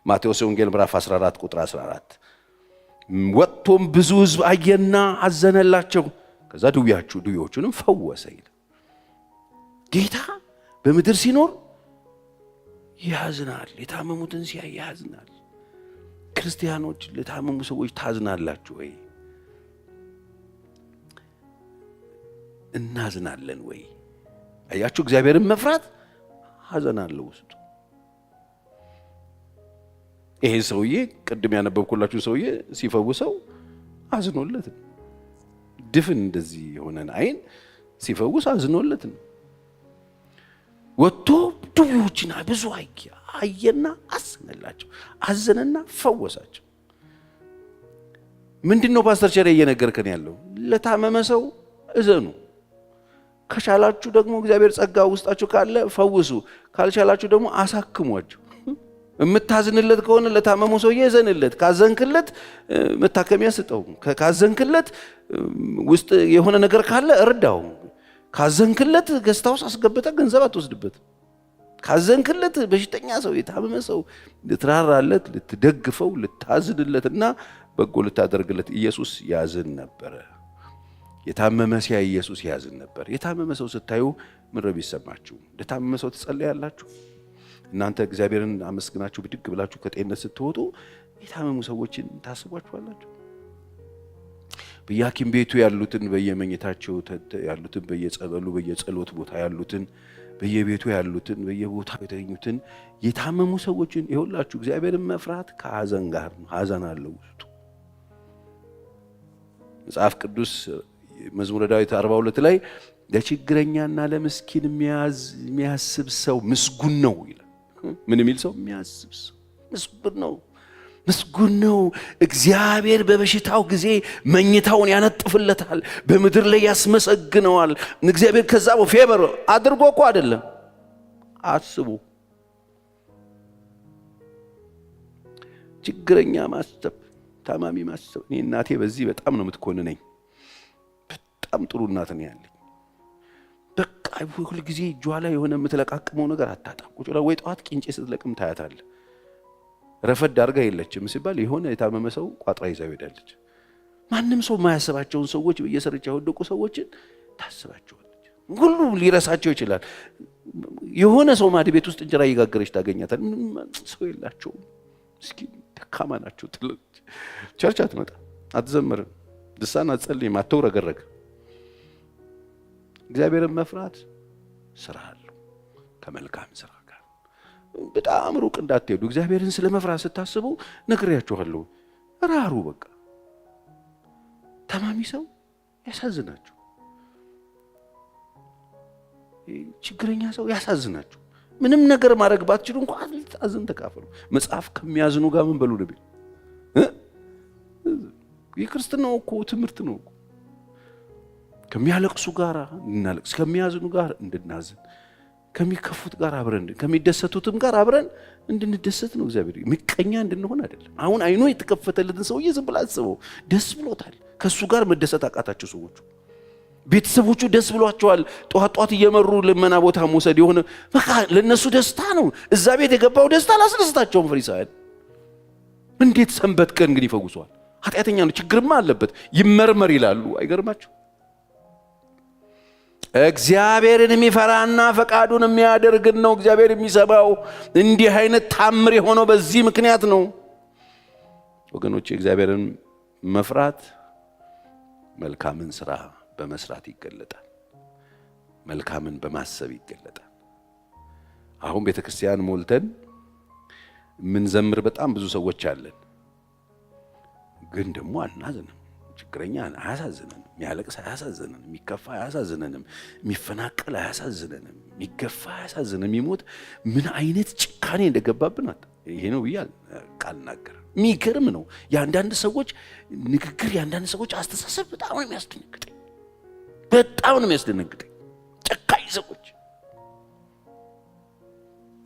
ማቴዎስ ወንጌል ምዕራፍ 14 ቁጥር 14 ወጥቶም ብዙ ሕዝብ አየና አዘነላቸው ከዛ ድውዮቹንም ፈወሰ ይላል። ጌታ በምድር ሲኖር ያዝናል። የታመሙትን ሲያይ ያዝናል። ክርስቲያኖች ለታመሙ ሰዎች ታዝናላችሁ ወይ? እናዝናለን ወይ? አያችሁ እግዚአብሔርን መፍራት ሐዘን አለው ውስጡ። ይሄ ሰውዬ ቅድም ያነበብኩላችሁ ሰውዬ ሲፈውሰው አዝኖለት ነው። ድፍን እንደዚህ የሆነን አይን ሲፈውስ አዝኖለት ነው። ወጥቶ ድውዮችን ብዙ አየና አዘነላቸው። አዘነና ፈወሳቸው። ምንድነው ፓስተር ቸሬ እየነገርከን ያለው? ለታመመ ሰው እዘኑ። ከቻላችሁ ደግሞ እግዚአብሔር ጸጋ ውስጣችሁ ካለ ፈውሱ። ካልቻላችሁ ደግሞ አሳክሟቸው። የምታዝንለት ከሆነ ለታመሙ ሰውዬ እዘንለት። ካዘንክለት መታከሚያ ስጠው። ካዘንክለት ውስጥ የሆነ ነገር ካለ እርዳው። ካዘንክለት ገስታውስ አስገብተህ ገንዘብ አትወስድበት። ካዘንክለት በሽተኛ ሰው የታመመ ሰው ልትራራለት፣ ልትደግፈው፣ ልታዝንለትና በጎ ልታደርግለት ኢየሱስ ያዝን ነበር። የታመመ ሲያይ ኢየሱስ ያዝን ነበር። የታመመ ሰው ስታዩ ምን ረብ ይሰማችሁ? ለታመመ ሰው ትጸልያላችሁ? እናንተ እግዚአብሔርን አመስግናችሁ ብድግ ብላችሁ ከጤንነት ስትወጡ የታመሙ ሰዎችን ታስቧቸዋላችሁ? በየሐኪም ቤቱ ያሉትን፣ በየመኝታቸው ያሉትን፣ በየጸበሉ በየጸሎት ቦታ ያሉትን፣ በየቤቱ ያሉትን፣ በየቦታው የተኙትን የታመሙ ሰዎችን ይኸውላችሁ። እግዚአብሔርን መፍራት ከሐዘን ጋር ነው። ሐዘን አለው ውስጡ። መጽሐፍ ቅዱስ መዝሙረ ዳዊት 42 ላይ ለችግረኛና ለምስኪን የሚያስብ ሰው ምስጉን ነው ይላል። ምን የሚል ሰው? የሚያስብ ሰው ምስጉን ነው። ምስጉን ነው። እግዚአብሔር በበሽታው ጊዜ መኝታውን ያነጥፍለታል፣ በምድር ላይ ያስመሰግነዋል። እግዚአብሔር ከዛ ፌቨር አድርጎ እኮ አይደለም። አስቡ። ችግረኛ ማሰብ፣ ታማሚ ማሰብ። እኔ እናቴ በዚህ በጣም ነው የምትኮንነኝ። በጣም ጥሩ እናት ነው ያለኝ። በቃ ሁሉ ጊዜ እጇ ላይ የሆነ የምትለቃቅመው ነገር አታጣም። ቁጭ ብላ ወይ ጠዋት ቂንጬ ስትለቅም ታያታለህ። ረፈድ አድርጋ የለችም ሲባል የሆነ የታመመ ሰው ቋጥራ ይዛው ሄዳለች። ማንም ሰው የማያስባቸውን ሰዎች በየሰርቻ የወደቁ ሰዎችን ታስባቸዋለች። ሁሉ ሊረሳቸው ይችላል። የሆነ ሰው ማድ ቤት ውስጥ እንጀራ እየጋገረች ታገኛታል። ሰው የላቸውም፣ ምስኪን ደካማ ናቸው ትላለች። ቸርች አትመጣ፣ አትዘምርም፣ ልሳን አትጸልይም፣ አትውረገረግ። እግዚአብሔርን መፍራት ስራ አለው ከመልካም ስራ ጋር። በጣም ሩቅ እንዳትሄዱ። እግዚአብሔርን ስለመፍራት ስታስቡ ነግሬያችኋለሁ። ራሩ በቃ ታማሚ ሰው ያሳዝናችሁ፣ ችግረኛ ሰው ያሳዝናችሁ። ምንም ነገር ማድረግ ባትችሉ እንኳን አዝን ተካፈሉ። መጽሐፍ ከሚያዝኑ ጋር ምን በሉ ነብይ? የክርስትናው እኮ ትምህርት ነው። ከሚያለቅሱ ጋር እንድናለቅስ፣ ከሚያዝኑ ጋር እንድናዝን፣ ከሚከፉት ጋር አብረን፣ ከሚደሰቱትም ጋር አብረን እንድንደሰት ነው። እግዚአብሔር ምቀኛ እንድንሆን አይደለም። አሁን አይኑ የተከፈተለትን ሰውዬ ዝም ብላ አስበው፣ ደስ ብሎታል። ከሱ ጋር መደሰት አቃታቸው ሰዎቹ። ቤተሰቦቹ ደስ ብሏቸዋል። ጧት እየመሩ ልመና ቦታ መውሰድ የሆነ በቃ ለነሱ ደስታ ነው። እዛ ቤት የገባው ደስታ አላስደስታቸውም። ፈሪሳውያን እንዴት ሰንበት ቀን ግን ይፈውሷል? ኃጢአተኛ ነው፣ ችግርማ አለበት፣ ይመርመር ይላሉ። አይገርማችሁ? እግዚአብሔርን የሚፈራና ፈቃዱን የሚያደርግ ነው እግዚአብሔር የሚሰማው። እንዲህ አይነት ታምር የሆነው በዚህ ምክንያት ነው ወገኖች። እግዚአብሔርን መፍራት መልካምን ስራ በመስራት ይገለጣል። መልካምን በማሰብ ይገለጣል። አሁን ቤተክርስቲያን ሞልተን ምን ዘምር በጣም ብዙ ሰዎች አለን፣ ግን ደግሞ አናዝንም። ችግረኛ አያሳዝነንም፣ የሚያለቅስ አያሳዝነንም፣ የሚከፋ አያሳዝነንም፣ የሚፈናቀል አያሳዝነንም፣ የሚገፋ አያሳዝነንም። የሚሞት ምን አይነት ጭካኔ እንደገባብን ይሄ ነው ብያል ቃል ናገር። የሚገርም ነው። የአንዳንድ ሰዎች ንግግር፣ የአንዳንድ ሰዎች አስተሳሰብ በጣም ነው የሚያስደነግጠኝ፣ በጣም ነው የሚያስደነግጠኝ። ጨካኝ ሰዎች፣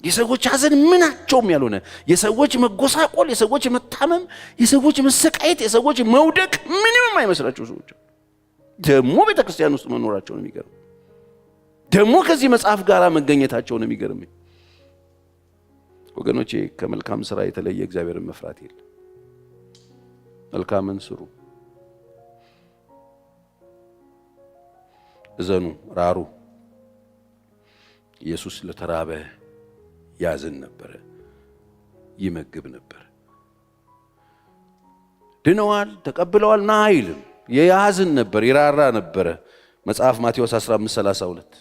የሰዎች ሐዘን ምናቸውም ያልሆነ፣ የሰዎች መጎሳቆል፣ የሰዎች መታመም፣ የሰዎች መሰቃየት፣ የሰዎች መውደቅ ምንም የማይመስላቸው ሰዎች ደግሞ ቤተክርስቲያን ውስጥ መኖራቸው ነው የሚገርም። ደግሞ ከዚህ መጽሐፍ ጋር መገኘታቸው ነው የሚገርም። ወገኖቼ ከመልካም ስራ የተለየ እግዚአብሔርን መፍራት የለም። መልካምን ስሩ፣ እዘኑ፣ ራሩ። ኢየሱስ ለተራበ ያዝን ነበር፣ ይመግብ ነበር። ድነዋል፣ ተቀብለዋል ና አይልም። የያዝን ነበር፣ ይራራ ነበር። መጽሐፍ ማቴዎስ 15:32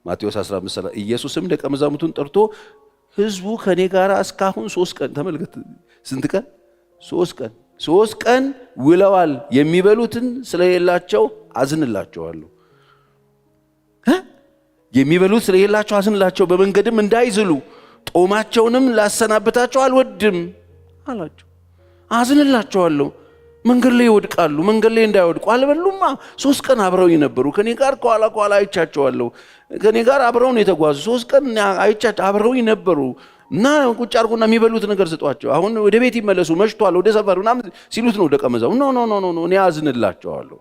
ማቴዎስ 15:32 ኢየሱስም ደቀ መዛሙርቱን ጠርቶ ህዝቡ ከኔ ጋር እስካሁን 3 ቀን ተመልከት፣ ስንት ቀን? 3 ቀን ውለዋል። የሚበሉትን ስለሌላቸው አዝንላቸዋለሁ። የሚበሉት ስለሌላቸው አዝንላቸው፣ በመንገድም እንዳይዝሉ ጦማቸውንም ላሰናብታቸው አልወድም አላቸው። አዝንላቸዋለሁ። መንገድ ላይ ይወድቃሉ። መንገድ ላይ እንዳይወድቁ አልበሉማ። 3 ቀን አብረውኝ ነበሩ። ከኔ ጋር ከኋላ አይቻቸዋለሁ። ከኔ ጋር አብረው ነው የተጓዙ። 3 ቀን አይቻቸው አብረውኝ ነበሩ እና ቁጭ አድርጉና የሚበሉት ነገር ስጧቸው። አሁን ወደ ቤት ይመለሱ፣ መሽቷል፣ ወደ ሰፈር ምናምን ሲሉት ነው ደቀ መዛሙርቱ ኖ እኔ አዝንላቸዋለሁ።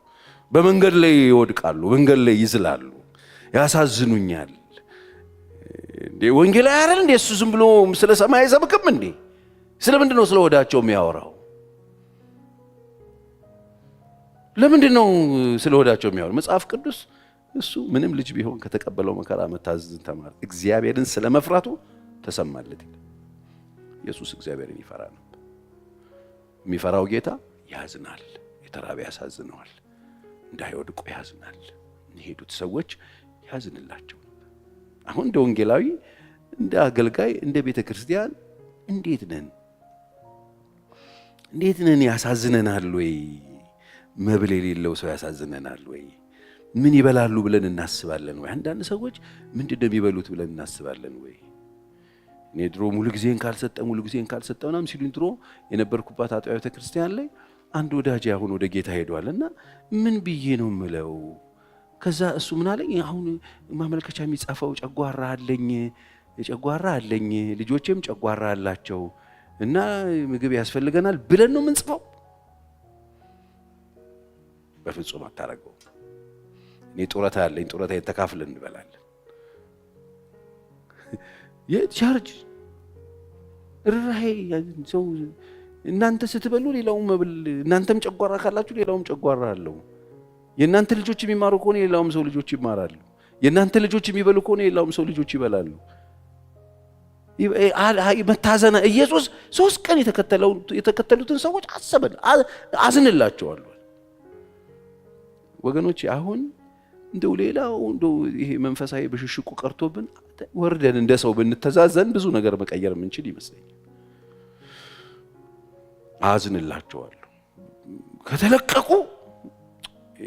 በመንገድ ላይ ይወድቃሉ፣ መንገድ ላይ ይዝላሉ፣ ያሳዝኑኛል። እንዴ ወንጌል አይደል እንዴ? እሱ ዝም ብሎ ስለ ሰማይ አይሰብክም እንዴ? ስለምንድን ነው ስለ ወዳቸው የሚያወራው? ለምንድን ነው ስለ ወዳቸው የሚያወራው? መጽሐፍ ቅዱስ እሱ ምንም ልጅ ቢሆን ከተቀበለው መከራ መታዘዝን ተማረ፣ እግዚአብሔርን ስለመፍራቱ ተሰማለት። ኢየሱስ እግዚአብሔርን ይፈራ ነበር። የሚፈራው ጌታ ያዝናል፣ የተራበ ያሳዝነዋል፣ እንዳይወድቁ ያዝናል፣ የሚሄዱት ሰዎች ያዝንላቸው ነበር። አሁን እንደ ወንጌላዊ፣ እንደ አገልጋይ፣ እንደ ቤተ ክርስቲያን እንዴት ነን? ያሳዝነናል ወይ? መብል የሌለው ሰው ያሳዝነናል ወይ? ምን ይበላሉ ብለን እናስባለን ወይ? አንዳንድ ሰዎች ምንድን ነው የሚበሉት ብለን እናስባለን ወይ? እኔ ድሮ ሙሉ ጊዜን ካልሰጠ ምናምን ሲሉኝ ድሮ የነበርኩባት አጥቢያ ቤተ ክርስቲያን ላይ አንድ ወዳጅ አሁን ወደ ጌታ ሄዷል እና ምን ብዬ ነው የምለው? ከዛ እሱ ምን አለኝ፣ አሁን ማመልከቻ የሚጻፈው ጨጓራ አለኝ ልጆቼም ጨጓራ አላቸው እና ምግብ ያስፈልገናል ብለን ነው የምንጽፈው። በፍጹም አታረገው። እኔ ጡረታ ያለኝ ጡረታ ተካፍለን እንበላለን። የቻርጅ ርራሄ ሰው እናንተ ስትበሉ ሌላውም መብል፣ እናንተም ጨጓራ ካላችሁ ሌላውም ጨጓራ አለው። የእናንተ ልጆች የሚማሩ ከሆነ ሌላውም ሰው ልጆች ይማራሉ። የእናንተ ልጆች የሚበሉ ከሆነ ሌላውም ሰው ልጆች ይበላሉ። መታዘና ኢየሱስ 3 ቀን የተከተሉትን ሰዎች አዝንላቸዋለሁ። ወገኖች አሁን እንደው ሌላው እንደው ይሄ መንፈሳዊ በሽሽቁ ቀርቶብን ወርደን እንደ ሰው ብንተዛዘን ብዙ ነገር መቀየር የምንችል ይመስለኛል። አዝንላቸዋለሁ። ከተለቀቁ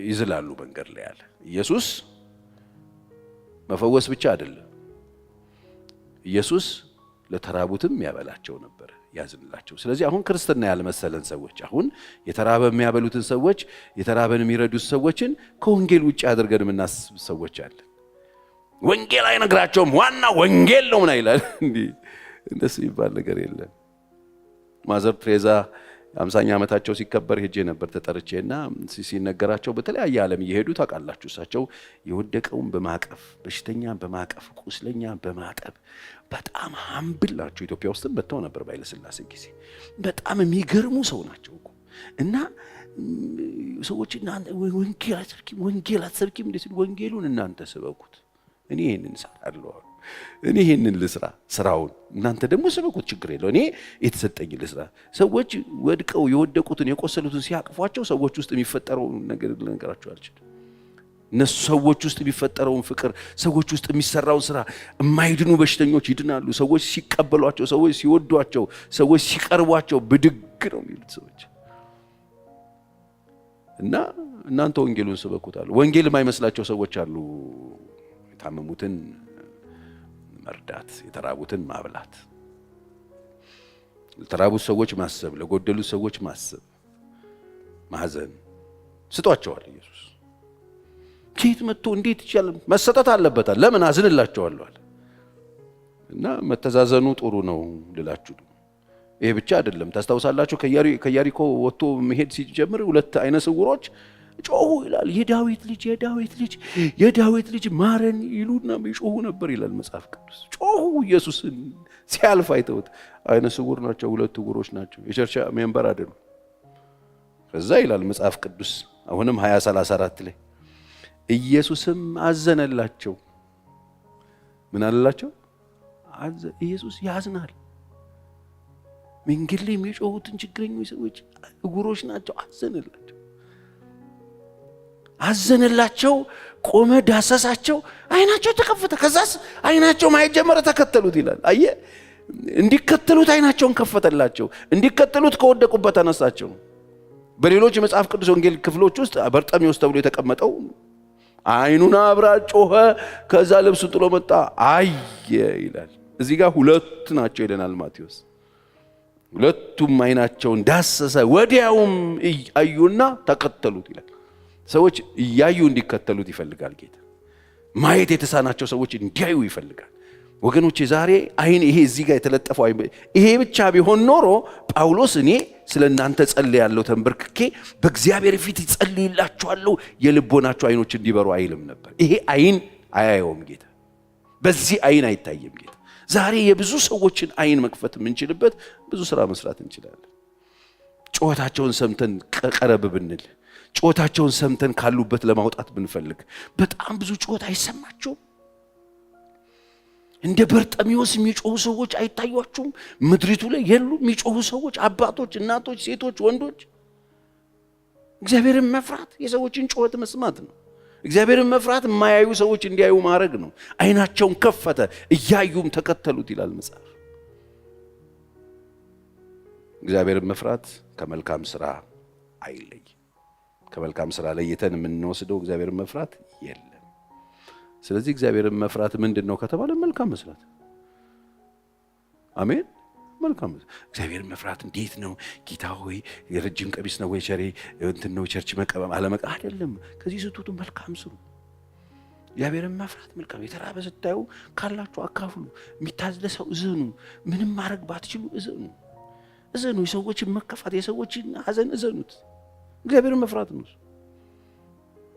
ይዝላሉ መንገድ ላይ ያለ ኢየሱስ መፈወስ ብቻ አይደለም። ኢየሱስ ለተራቡትም ያበላቸው ነበር፣ ያዝንላቸው። ስለዚህ አሁን ክርስትና ያልመሰለን ሰዎች፣ አሁን የተራበ የሚያበሉትን ሰዎች፣ የተራበን የሚረዱት ሰዎችን ከወንጌል ውጭ አድርገን የምናስብ ሰዎች አለ። ወንጌል አይነግራቸውም፣ ዋና ወንጌል ነው ምን ይላል እንዴ? እንደሱ ይባል ነገር የለም። ማዘር ትሬዛ 50ኛ ዓመታቸው ሲከበር ሄጄ ነበር ተጠርቼና ሲነገራቸው በተለያየ ዓለም እየሄዱ ታውቃላችሁ። እሳቸው የወደቀውን በማቀፍ በሽተኛን በማቀፍ ቁስለኛን በማጠብ በጣም ሀምብላቸው። ኢትዮጵያ ውስጥም መጥተው ነበር በኃይለ ሥላሴ ጊዜ። በጣም የሚገርሙ ሰው ናቸው እኮ እና ሰዎች እናንተ ወንጌል አትሰብኪም እንዴ ሲሉ ወንጌሉን እናንተ ስበኩት፣ እኔ ይሄንን እሰራለሁ፣ እኔ ይሄንን ልስራ ስራውን፣ እናንተ ደግሞ ስበኩት፣ ችግር የለው፣ እኔ የተሰጠኝ ልስራ። ሰዎች ወድቀው የወደቁትን የቆሰሉትን ሲያቅፏቸው ሰዎች ውስጥ የሚፈጠረውን ነገር ልነግራቸው አልችልም። እነሱ ሰዎች ውስጥ የሚፈጠረውን ፍቅር፣ ሰዎች ውስጥ የሚሰራውን ስራ፣ የማይድኑ በሽተኞች ይድናሉ። ሰዎች ሲቀበሏቸው፣ ሰዎች ሲወዷቸው፣ ሰዎች ሲቀርቧቸው ብድግ ነው የሚሉት ሰዎች እና እናንተ ወንጌሉን ስበኩታል። ወንጌል የማይመስላቸው ሰዎች አሉ። የታመሙትን መርዳት፣ የተራቡትን ማብላት፣ ለተራቡት ሰዎች ማሰብ፣ ለጎደሉት ሰዎች ማሰብ፣ ማዘን ስጧቸዋል። ኢየሱስ ከየት መጥቶ እንዴት ይችላል? መሰጠት አለበታል። ለምን አዝንላቸዋለሁ አለ እና መተዛዘኑ ጥሩ ነው ልላችሁ ነው። ይሄ ብቻ አይደለም። ታስታውሳላችሁ ከያሪኮ ወጥቶ መሄድ ሲጀምር 2 አይነ ስውሮች ጮሁ ይላል። የዳዊት ልጅ ማረን ይሉና ይጮሁ ነበር ይላል መጽሐፍ ቅዱስ። ጮሁ ኢየሱስን ሲያልፍ አይተውት። አይነ ስውር ናቸው፣ ሁለት ዕውሮች ናቸው፣ የቸርች ሜምበር አይደሉም። ከዛ ይላል መጽሐፍ ቅዱስ አሁንም 20:34 ላይ ኢየሱስም አዘነላቸው። ምን አለላቸው? ኢየሱስ ያዝናል። መንገድ ላይ የሚጮሁትን ችግረኞች ሰዎች ዕውሮች ናቸው። አዘነላቸው፣ ቆመ፣ ዳሰሳቸው፣ አይናቸው ተከፈተ። ከዛስ አይናቸው ማየት ጀመረ፣ ተከተሉት ይላል። አየ እንዲከተሉት አይናቸውን ከፈተላቸው፣ እንዲከተሉት ከወደቁበት አነሳቸው። በሌሎች የመጽሐፍ ቅዱስ ወንጌል ክፍሎች ውስጥ በርጤሜዎስ ተብሎ የተቀመጠው አይኑን አብራ ጮኸ፣ ከዛ ልብሱን ጥሎ መጣ፣ አየ ይላል። እዚህ ጋር ሁለት ናቸው ይለናል ማቴዎስ። ሁለቱም አይናቸውን ዳሰሰ፣ ወዲያውም አዩና ተከተሉት ይላል። ሰዎች እያዩ እንዲከተሉት ይፈልጋል ጌታ። ማየት የተሳናቸው ሰዎች እንዲያዩ ይፈልጋል። ወገኖቼ ዛሬ አይን ይሄ እዚህ ጋር የተለጠፈው ይሄ ብቻ ቢሆን ኖሮ ጳውሎስ እኔ ስለናንተ ጸልያለሁ ተንበርክኬ በእግዚአብሔር ፊት ጸልይላችኋለሁ የልቦናችሁ አይኖች እንዲበሩ አይልም ነበር። ይሄ አይን አያየውም ጌታ። በዚህ አይን አይታየም ጌታ። ዛሬ የብዙ ሰዎችን አይን መክፈት የምንችልበት ብዙ ስራ መስራት እንችላለን። ጩኸታቸውን ሰምተን ቀረብ ብንል፣ ጩኸታቸውን ሰምተን ካሉበት ለማውጣት ብንፈልግ፣ በጣም ብዙ ጩኸት አይሰማቸውም። እንደ በርጤሜዎስ የሚጮሁ ሰዎች አይታዩአችሁም? ምድሪቱ ላይ የሉ የሚጮሁ ሰዎች? አባቶች፣ እናቶች፣ ሴቶች፣ ወንዶች። እግዚአብሔርን መፍራት የሰዎችን ጩኸት መስማት ነው። እግዚአብሔርን መፍራት የማያዩ ሰዎች እንዲያዩ ማድረግ ነው። አይናቸውን ከፈተ፣ እያዩም ተከተሉት ይላል መጽሐፍ። እግዚአብሔርን መፍራት ከመልካም ስራ አይለይ። ከመልካም ስራ ለይተን የምንወስደው እግዚአብሔርን መፍራት የለም። ስለዚህ እግዚአብሔርን መፍራት ምንድነው ከተባለ መልካም መስራት። አሜን። መልካም እግዚአብሔርን መፍራት እንዴት ነው ጌታ ሆይ? የረጅም ቀሚስ ነው ወይ ቸሬ እንትን ነው ቸርች መቀበም አለመቀ አይደለም። ከዚህ ስትወጡ መልካም ስሩ። እግዚአብሔርን መፍራት መልካም። የተራበ ስታዩ ካላችሁ አካፍሉ። የሚታዘለ ሰው እዘኑ። ምንም ማድረግ ባትችሉ እዘኑ። የሰዎችን መከፋት፣ የሰዎችን ሐዘን እዘኑት። እግዚአብሔርን መፍራት ነው።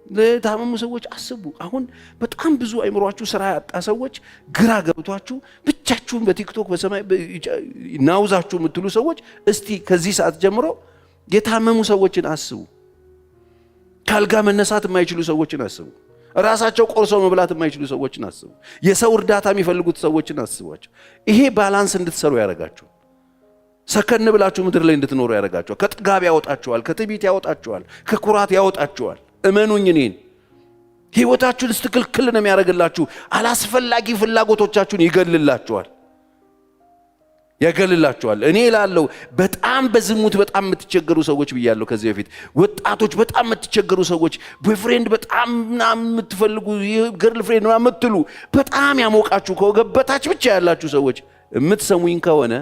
ለታመሙ ሰዎች አስቡ። አሁን በጣም ብዙ አይምሯችሁ ስራ ያጣ ሰዎች፣ ግራ ገብቷችሁ ብቻችሁን በቲክቶክ በሰማይ ናውዛችሁ የምትሉ ሰዎች እስቲ ከዚህ ሰዓት ጀምሮ የታመሙ ሰዎችን አስቡ። ካልጋ መነሳት የማይችሉ ሰዎችን አስቡ። ራሳቸው ቆርሰው መብላት የማይችሉ ሰዎችን አስቡ። የሰው እርዳታ የሚፈልጉት ሰዎችን አስቧቸው። ይሄ ባላንስ እንድትሰሩ ያደርጋችሁ። ሰከን ብላችሁ ምድር ላይ እንድትኖሩ ያደርጋችኋል። ከጥጋብ ያወጣችኋል፣ ከትዕቢት ያወጣችኋል፣ ከኩራት ያወጣችኋል። እመኑኝ፣ እኔን ህይወታችሁን ስትክልክል ነው የሚያደርግላችሁ። አላስፈላጊ ፍላጎቶቻችሁን ይገልላችኋል። እኔ እላለሁ በጣም በዝሙት በጣም የምትቸገሩ ሰዎች ብያለሁ ከዚህ በፊት። ወጣቶች በጣም የምትቸገሩ ሰዎች፣ ቦይፍሬንድ በጣም የምትፈልጉ ገርል ፍሬንድ የምትሉ በጣም ያሞቃችሁ ከወገበታች ብቻ ያላችሁ ሰዎች የምትሰሙኝ ከሆነ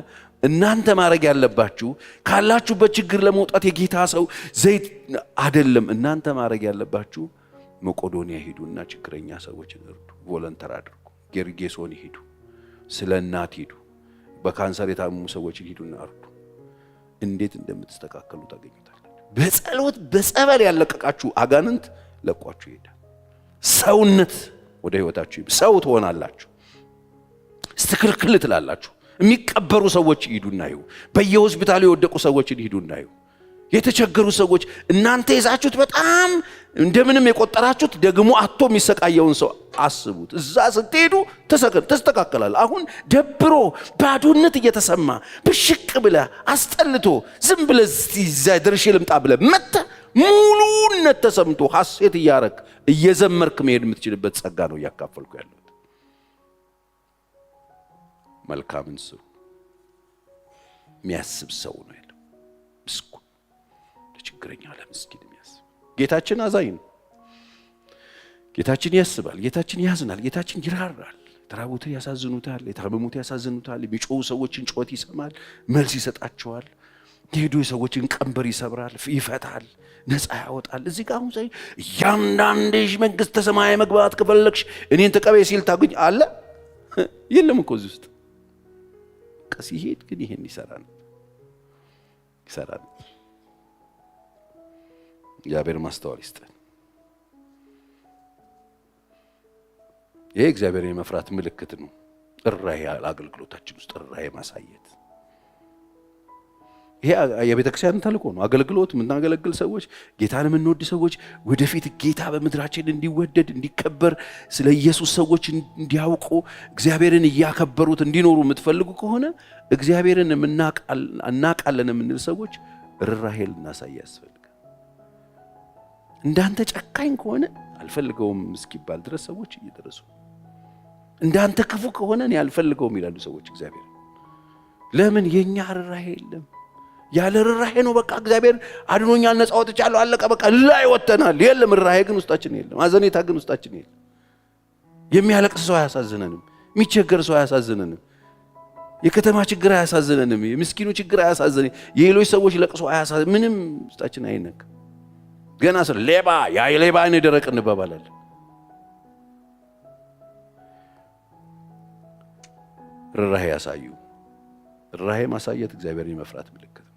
እናንተ ማድረግ ያለባችሁ ካላችሁበት ችግር ለመውጣት የጌታ ሰው ዘይት አይደለም። እናንተ ማድረግ ያለባችሁ መቄዶንያ ሂዱና ችግረኛ ሰዎችን እርዱ። ቮለንተር አድርጉ። ጌርጌሶን ሂዱ። ስለ እናት ሂዱ። በካንሰር የታመሙ ሰዎችን ሂዱና እርዱ። እንዴት እንደምትስተካከሉ ታገኙታላችሁ። በጸሎት በጸበል ያለቀቃችሁ አጋንንት ለቋችሁ ይሄዳል። ሰውነት ወደ ህይወታችሁ ሰው ትሆናላችሁ። ስትክልክል ትላላችሁ። የሚቀበሩ ሰዎች ይሄዱና ይዩ። በየሆስፒታሉ የወደቁ ሰዎችን ይሄዱና ይዩ። የተቸገሩ ሰዎች እናንተ ይዛችሁት በጣም እንደምንም የቆጠራችሁት ደግሞ አጥቶ የሚሰቃየውን ሰው አስቡት። እዛ ስትሄዱ ተስተካከላል። አሁን ደብሮ ባዶነት እየተሰማ ብሽቅ ብለ አስጠልቶ ዝም ብለ ድርሽ ልምጣ ብለ መተ ሙሉነት ተሰምቶ ሐሴት እያረክ እየዘመርክ መሄድ የምትችልበት ጸጋ ነው እያካፈልኩ ያለው። መልካምን ስሩ። የሚያስብ ሰው ነው ያለው። ምስኩን ለችግረኛ ለምስኪን የሚያስብ ጌታችን አዛኝ ነው። ጌታችን ያስባል። ጌታችን ያዝናል። ጌታችን ይራራል። የተራቡትን ያሳዝኑታል፣ የታመሙት ያሳዝኑታል። የሚጮሁ ሰዎችን ጩኸት ይሰማል፣ መልስ ይሰጣቸዋል። የሄዱ ሰዎችን ቀንበር ይሰብራል፣ ይፈታል፣ ነፃ ያወጣል። እዚህ ጋር አሁን ሳይ እያንዳንድሽ መንግሥተ ሰማይ መግባት ከፈለግሽ እኔን ተቀበይ ሲል ታገኝ አለ የለም እኮ እዚህ ውስጥ ሲሄድ ግን ይሄን ይሰራል። እግዚአብሔር ማስተዋል ይስጠን። ይሄ እግዚአብሔርን የመፍራት ምልክት ነው። ርኅራኄ አገልግሎታችን ውስጥ ርኅራኄ ማሳየት ይሄ የቤተ ክርስቲያን ተልእኮ ነው። አገልግሎት የምናገለግል ሰዎች፣ ጌታን የምንወድ ሰዎች ወደፊት ጌታ በምድራችን እንዲወደድ እንዲከበር፣ ስለ ኢየሱስ ሰዎች እንዲያውቁ እግዚአብሔርን እያከበሩት እንዲኖሩ የምትፈልጉ ከሆነ እግዚአብሔርን እናቃለን የምንል ሰዎች ርኅራኄ ልናሳይ ያስፈልጋል። እንዳንተ ጨካኝ ከሆነ አልፈልገውም እስኪባል ድረስ ሰዎች እየደረሱ፣ እንዳንተ ክፉ ከሆነ እኔ አልፈልገውም ይላሉ ሰዎች እግዚአብሔር። ለምን? የኛ ርኅራኄ የለም። ያለ ርኅራኄ ነው በቃ እግዚአብሔር አድኖኛል፣ ነፃ ወጥቻለሁ፣ አለቀ በቃ ላይ ወጥተናል። የለም ርኅራኄ ግን ውስጣችን የለም። አዘኔታ ግን ውስጣችን የለም። የሚያለቅስ ሰው አያሳዝነንም። የሚቸገር ሰው አያሳዝነንም። የከተማ ችግር አያሳዝነንም። የምስኪኑ ችግር አያሳዝነንም። የሌሎች ሰዎች ለቅሶ አያሳዝነንም። ምንም ውስጣችን አይነካም። ገና ስለ ሌባ ያ ሌባ አይነ ደረቅ እንባባላለን። ርኅራኄ ያሳዩ። ርኅራኄ ማሳየት እግዚአብሔርን የመፍራት ምልክት ነው።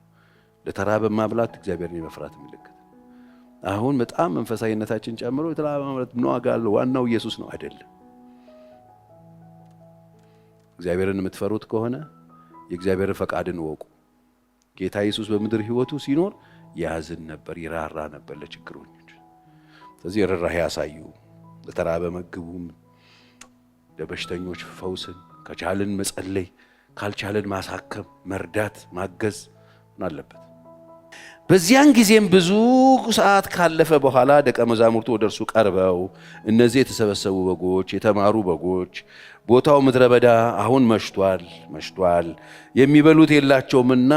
ለተራበ ማብላት እግዚአብሔርን የመፍራት ምልክት ነው። አሁን በጣም መንፈሳዊነታችን ጨምሮ የተራበ ማብላት ምን ዋጋ አለው? ዋናው ኢየሱስ ነው አይደለም? እግዚአብሔርን የምትፈሩት ከሆነ የእግዚአብሔርን ፈቃድን ወቁ። ጌታ ኢየሱስ በምድር ሕይወቱ ሲኖር ያዝን ነበር፣ ይራራ ነበር ለችግረኞች። ስለዚህ ርኅራኄ ያሳዩ። ለተራበ መግቡ፣ ለበሽተኞች ፈውስን፣ ከቻልን መጸለይ፣ ካልቻልን ማሳከም፣ መርዳት፣ ማገዝ አለበት። በዚያን ጊዜም ብዙ ሰዓት ካለፈ በኋላ ደቀ መዛሙርቱ ወደ እርሱ ቀርበው እነዚህ የተሰበሰቡ በጎች፣ የተማሩ በጎች፣ ቦታው ምድረ በዳ አሁን መሽቷል፣ የሚበሉት የላቸውምና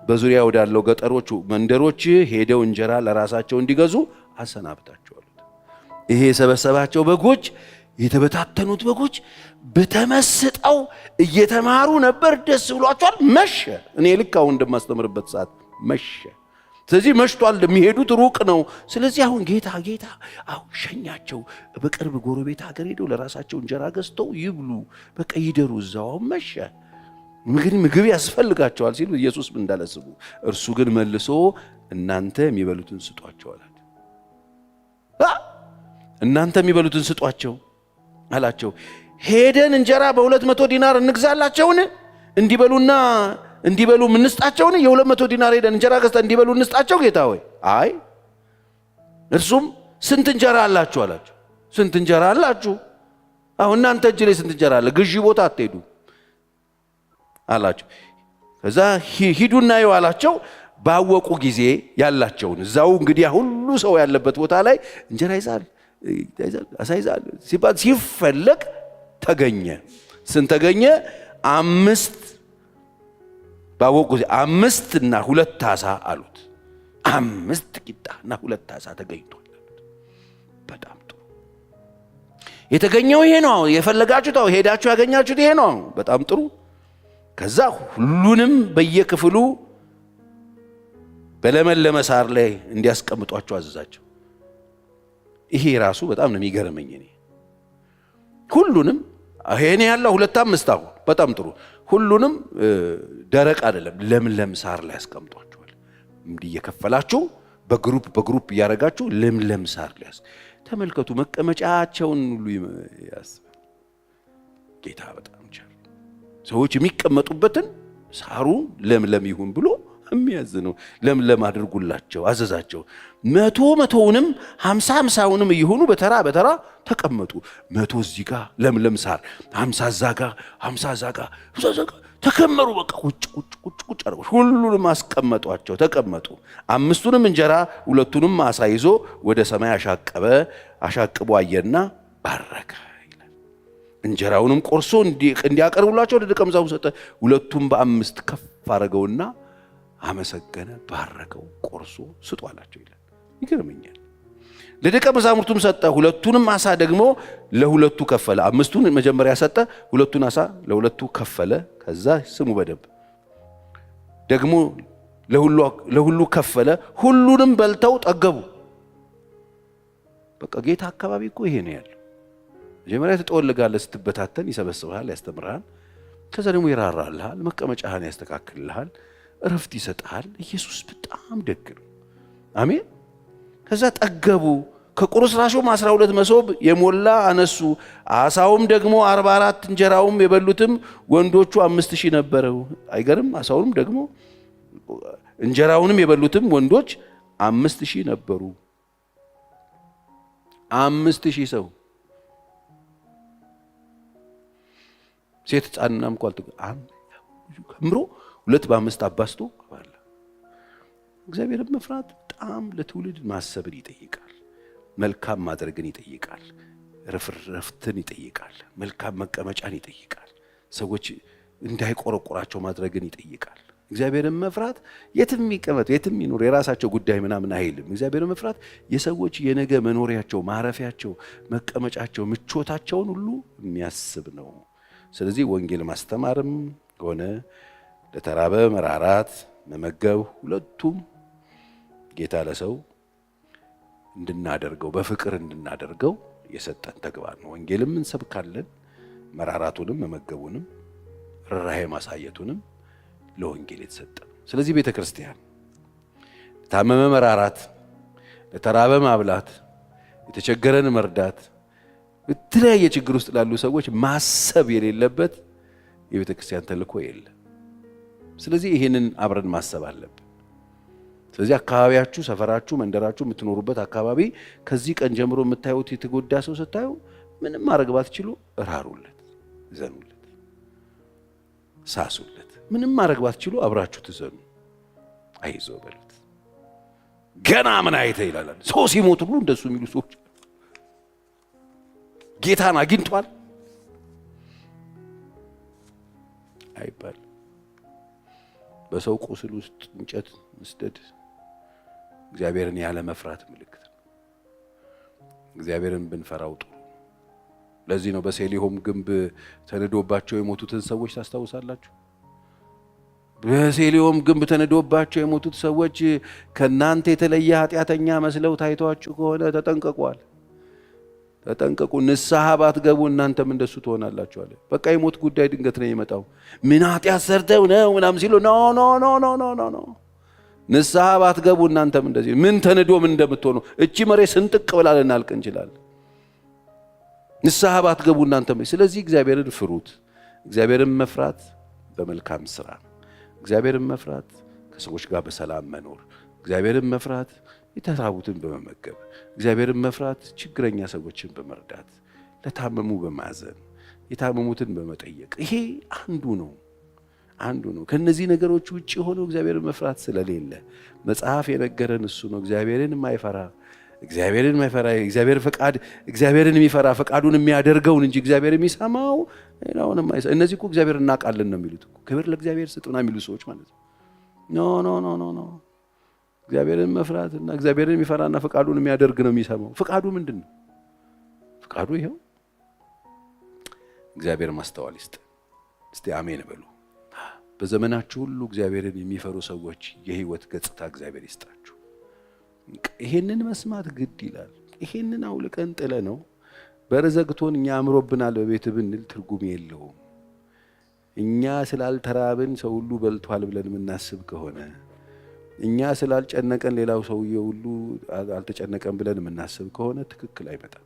በዙሪያ ወዳለው ገጠሮች መንደሮች ሄደው እንጀራ ለራሳቸው እንዲገዙ አሰናብታቸው አሉት። ይሄ የሰበሰባቸው በጎች፣ የተበታተኑት በጎች በተመስጠው እየተማሩ ነበር። ደስ ብሏቸዋል። መሸ። እኔ ልክ አሁን እንደማስተምርበት ሰዓት መሸ። ስለዚህ መሽቷል፣ የሚሄዱት ሩቅ ነው። ስለዚህ አሁን ጌታ አሁን ሸኛቸው። በቅርብ ጎረቤት ሀገር ሄደው ለራሳቸው እንጀራ ገዝተው ይብሉ፣ በቃ ይደሩ እዛው። አሁን መሸ፣ ምግብ ያስፈልጋቸዋል ሲሉ ኢየሱስ ምን እንዳለስቡ፣ እርሱ ግን መልሶ እናንተ የሚበሉትን ስጧቸው አላቸው። እናንተ የሚበሉትን ስጧቸው አላቸው። ሄደን እንጀራ በ200 ዲናር እንግዛላቸውን? እንዲበሉ እንስጣቸውን? የ200 ዲናር ሄደን እንጀራ ገዝተን እንዲበሉ እንስጣቸው ጌታ ሆይ? አይ። እርሱም ስንት እንጀራ አላችሁ አላቸው። ስንት እንጀራ አላችሁ? አሁን እናንተ እጅ ላይ ስንት እንጀራ አለ? ግዢ ቦታ አትሄዱ አላቸው። ከዛ ሂዱና ይው አላቸው። ባወቁ ጊዜ ያላቸውን እዛው እንግዲህ ሁሉ ሰው ያለበት ቦታ ላይ እንጀራ ይዛል አሳይዛል ሲባል ሲፈለግ ተገኘ። ስንት ተገኘ? 5 ባወቁ ጊዜ 5 እና 2 ዓሣ አሉት። 5 ቂጣ እና 2 ዓሣ ተገኝቷል። በጣም ጥሩ። የተገኘው ይሄ ነው። የፈለጋችሁት ሄዳችሁ ያገኛችሁት ይሄ ነው። በጣም ጥሩ። ከዛ ሁሉንም በየክፍሉ በለመለመ ሳር ላይ እንዲያስቀምጧቸው አዘዛቸው። ይሄ ራሱ በጣም ነው የሚገርመኝ። እኔ ሁሉንም እኔ ያለው 2 5 አሁን በጣም ጥሩ። ሁሉንም ደረቅ አይደለም ለምለም ሳር ላይ ያስቀምጧቸዋል። እንዲህ እየከፈላችሁ በግሩፕ እያደረጋችሁ ለምለም ሳር ላይ ተመልከቱ። መቀመጫቸውን ሁሉ ያስባል ጌታ። በጣም ቻለ። ሰዎች የሚቀመጡበትን ሳሩን ለምለም ይሁን ብሎ የሚያዝ ነው። ለምለም አድርጉላቸው አዘዛቸው። 100ንም 50ንም እየሆኑ በተራ ተቀመጡ። 100 እዚህ ጋር ለምለም ሳር፣ 50 እዛ ጋር፣ 50 እዛ ጋር ተከመሩ። በቃ ቁጭ አድርገው ሁሉንም አስቀመጧቸው። ተቀመጡ። 5ቱንም እንጀራ 2ቱንም ዓሣ ይዞ ወደ ሰማይ አሻቅቦ አየና ባረከ ይላል። እንጀራውንም ቆርሶ እንዲያቀርቡላቸው ለደቀ መዛሙርቱ ሰጠ። 2ቱም በ5 ከፍ አደረገውና አመሰገነ፣ ባረከው፣ ቆርሶ ስጡ አላቸው ይላል። ይገርመኛል። ለደቀ መዛሙርቱም ሰጠ። 2ቱንም ዓሣ ደግሞ ለ2ቱ ከፈለ። 5ቱን መጀመሪያ ሰጠ፣ 2ቱን ዓሣ ለ2ቱ ከፈለ። ከዛ ስሙ በደንብ ደግሞ ለሁሉ ከፈለ። ሁሉንም በልተው ጠገቡ። በቃ ጌታ አካባቢ እኮ ይሄ ነው ያለው። መጀመሪያ ትጠወልጋለህ፣ ስትበታተን ይሰበስብሃል፣ ያስተምርሃል። ከዛ ደግሞ ይራራልሃል፣ መቀመጫህን ያስተካክልልሃል፣ እረፍት ይሰጣል። ኢየሱስ በጣም ደግ ነው። አሜን። ከዛ ጠገቡ። ከቁርስራሹም 12 መሶብ የሞላ አነሱ። አሳውም ደግሞ 44 እንጀራውም የበሉትም ወንዶቹ 5000 ነበረው። አይገርም? አሳውንም ደግሞ እንጀራውንም የበሉትም ወንዶች 5000 ነበሩ። 5000 ሰው ሴት ሕፃንናም ቋልት ከምሮ 2 በ5 አባስቶ አባላ። እግዚአብሔርን መፍራት በጣም ለትውልድ ማሰብን ይጠይቃል። መልካም ማድረግን ይጠይቃል። ረፍትን ይጠይቃል። መልካም መቀመጫን ይጠይቃል። ሰዎች እንዳይቆረቆራቸው ማድረግን ይጠይቃል። እግዚአብሔርን መፍራት የትም ይቀመጥ የትም ይኖር የራሳቸው ጉዳይ ምናምን አይልም። እግዚአብሔርን መፍራት የሰዎች የነገ መኖሪያቸው፣ ማረፊያቸው፣ መቀመጫቸው፣ ምቾታቸውን ሁሉ የሚያስብ ነው። ስለዚህ ወንጌል ማስተማርም ሆነ ለተራበ መራራት፣ መመገብ ሁለቱም ጌታ ለሰው እንድናደርገው በፍቅር እንድናደርገው የሰጠን ተግባር ነው። ወንጌልም እንሰብካለን፣ መራራቱንም መመገቡንም ርኅራኄ ማሳየቱንም ለወንጌል የተሰጠ ነው። ስለዚህ ቤተ ክርስቲያን ለታመመ መራራት፣ ለተራበ ማብላት፣ የተቸገረን መርዳት፣ በተለያየ ችግር ውስጥ ላሉ ሰዎች ማሰብ የሌለበት የቤተ ክርስቲያን ተልእኮ የለም። ስለዚህ ይህንን አብረን ማሰብ አለብን። ስለዚህ አካባቢያችሁ፣ ሰፈራችሁ፣ መንደራችሁ፣ የምትኖሩበት አካባቢ ከዚህ ቀን ጀምሮ የምታዩት የተጎዳ ሰው ስታዩ ምንም ማድረግ ባትችሉ ራሩለት፣ ዘኑለት፣ ሳሱለት። ምንም ማድረግ ባትችሉ አብራችሁ ትዘኑ፣ አይዞ በሉት። ገና ምን አይተ ይላል ሰው ሲሞት ሁሉ እንደሱ የሚሉ ሰዎች ጌታን አግኝቷል አይባል። በሰው ቁስል ውስጥ እንጨት መስደድ እግዚአብሔርን ያለ መፍራት ምልክት ነው። እግዚአብሔርን ብንፈራው ጥሩ። ለዚህ ነው በሴሊሆም ግንብ ተነዶባቸው የሞቱትን ሰዎች ታስታውሳላችሁ? በሴሊሆም ግንብ ተነዶባቸው የሞቱት ሰዎች ከናንተ የተለየ ኃጢአተኛ መስለው ታይቷችሁ ከሆነ ተጠንቀቋል። ተጠንቀቁ፣ ንስሐ ባትገቡ እናንተም እንደሱ ትሆናላችሁ አለ። በቃ የሞት ጉዳይ ድንገት ነው የመጣው። ምን ኃጢአት ሰርተው ነው ምናምን ሲሉ ኖ ኖ ኖ ኖ ኖ ኖ ኖ ንስሐ ባትገቡ እናንተም እንደዚህ ምን ተነዶ ምን እንደምትሆኑ እቺ መሬት ስንጥቅ ብላ ልናልቅ እንችላለን። ንስሐ ባትገቡ እናንተም። ስለዚህ እግዚአብሔርን ፍሩት። እግዚአብሔርን መፍራት በመልካም ስራ፣ እግዚአብሔርን መፍራት ከሰዎች ጋር በሰላም መኖር፣ እግዚአብሔርን መፍራት የተራቡትን በመመገብ፣ እግዚአብሔርን መፍራት ችግረኛ ሰዎችን በመርዳት፣ ለታመሙ በማዘን፣ የታመሙትን በመጠየቅ ይሄ አንዱ ነው። ከነዚህ ነገሮች ውጪ ሆኖ እግዚአብሔርን መፍራት ስለሌለ መጽሐፍ የነገረን እሱ ነው። እግዚአብሔርን የማይፈራ እግዚአብሔር ፈቃድ እግዚአብሔርን የሚፈራ ፈቃዱን የሚያደርገውን እንጂ እግዚአብሔር የሚሰማው ሌላውንም አይሰማ። እነዚህ እኮ እግዚአብሔር እናውቃለን ነው የሚሉት እኮ ክብር ለእግዚአብሔር ስጡና የሚሉ ሰዎች ማለት ነው። ኖ እግዚአብሔርን መፍራትና እግዚአብሔርን የሚፈራና ፈቃዱን የሚያደርግ ነው የሚሰማው። ፈቃዱ ምንድን ነው? ፈቃዱ ይሄው። እግዚአብሔር ማስተዋል ይስጥ። እስቲ አሜን በሉ። በዘመናችሁ ሁሉ እግዚአብሔርን የሚፈሩ ሰዎች የህይወት ገጽታ እግዚአብሔር ይስጣችሁ። ይሄንን መስማት ግድ ይላል። ይሄንን አውልቀን ጥለ ነው በረዘግቶን እኛ አምሮብናል በቤት ብንል ትርጉም የለውም። እኛ ስላልተራብን ሰው ሁሉ በልቷል ብለን የምናስብ ከሆነ፣ እኛ ስላልጨነቀን ሌላው ሰውዬ ሁሉ አልተጨነቀን ብለን የምናስብ ከሆነ ትክክል አይመጣም።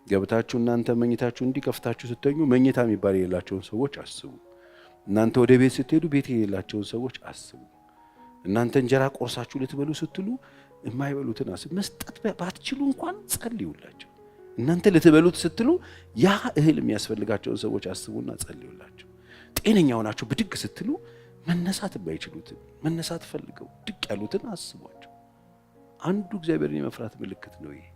ገብታችሁ እናንተ መኝታችሁ እንዲከፍታችሁ ስትተኙ መኝታ የሚባል የሌላቸውን ሰዎች አስቡ። እናንተ ወደ ቤት ስትሄዱ ቤት የሌላቸውን ሰዎች አስቡ። እናንተ እንጀራ ቆርሳችሁ ልትበሉ ስትሉ የማይበሉትን አስቡ። መስጠት ባትችሉ እንኳን ጸልዩላቸው። እናንተ ልትበሉት ስትሉ ያ እህል የሚያስፈልጋቸውን ሰዎች አስቡና ጸልዩላቸው። ጤነኛ ሆናችሁ ብድግ ስትሉ መነሳት የማይችሉትን መነሳት ፈልገው ድቅ ያሉትን አስቧቸው። አንዱ እግዚአብሔርን የመፍራት ምልክት ነው ይሄ።